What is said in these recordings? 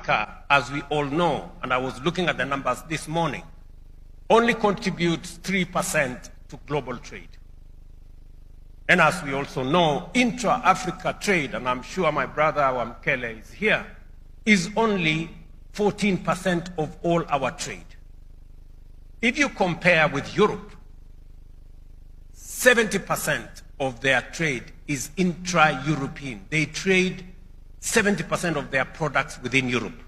Africa, as we all know, and I was looking at the numbers this morning, only contributes 3% to global trade. And as we also know, intra-Africa trade, and I'm sure my brother Wamkele is here, is only 14% of all our trade. If you compare with Europe, 70% of their trade is intra-European. They trade 70% of their products within Europe.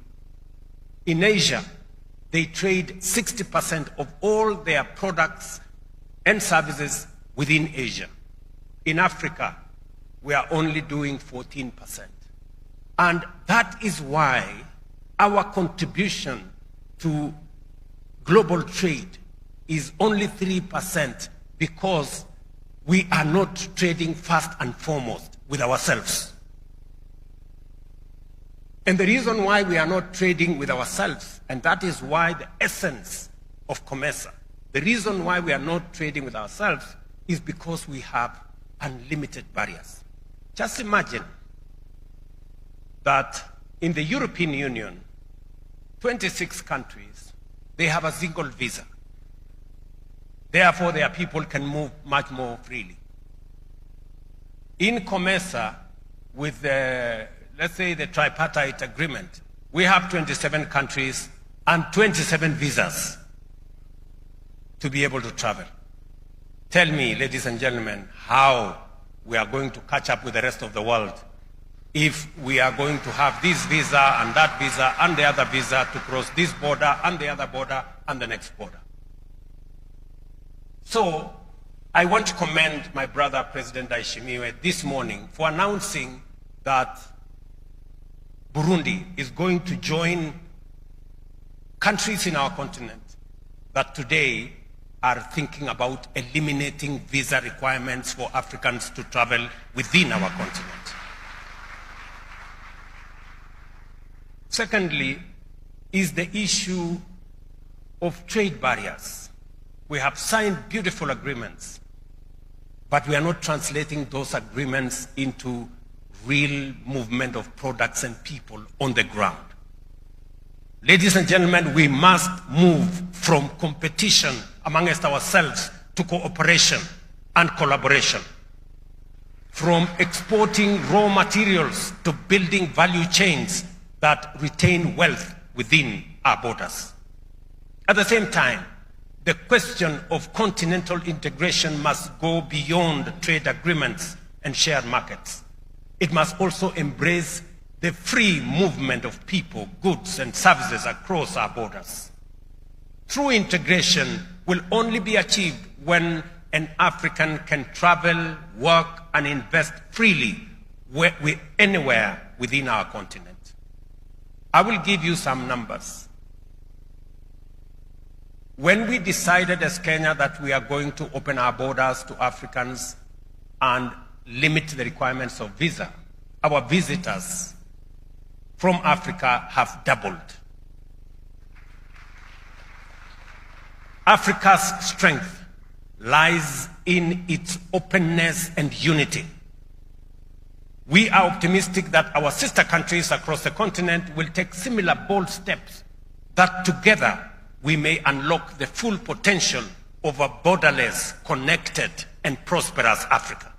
In Asia, they trade 60% of all their products and services within Asia. In Africa, we are only doing 14%. And that is why our contribution to global trade is only 3%, because we are not trading first and foremost with ourselves. And the reason why we are not trading with ourselves, and that is why the essence of COMESA, the reason why we are not trading with ourselves is because we have unlimited barriers. Just imagine that in the European Union, 26 countries, they have a single visa. Therefore, their people can move much more freely. In COMESA, with the, let's say, the tripartite agreement, we have 27 countries and 27 visas to be able to travel. Tell me, ladies and gentlemen, how we are going to catch up with the rest of the world if we are going to have this visa and that visa and the other visa to cross this border and the other border and the next border. So I want to commend my brother, President Ndayishimiye, this morning for announcing that Burundi is going to join countries in our continent that today are thinking about eliminating visa requirements for Africans to travel within our continent. Secondly, is the issue of trade barriers. We have signed beautiful agreements, but we are not translating those agreements into real movement of products and people on the ground. Ladies and gentlemen, we must move from competition amongst ourselves to cooperation and collaboration. From exporting raw materials to building value chains that retain wealth within our borders. At the same time, the question of continental integration must go beyond trade agreements and shared markets. It must also embrace the free movement of people, goods, and services across our borders. True integration will only be achieved when an African can travel, work, and invest freely anywhere within our continent. I will give you some numbers. When we decided as Kenya that we are going to open our borders to Africans and limit the requirements of visa, our visitors from Africa have doubled. Africa's strength lies in its openness and unity. We are optimistic that our sister countries across the continent will take similar bold steps, that together we may unlock the full potential of a borderless, connected, and prosperous Africa.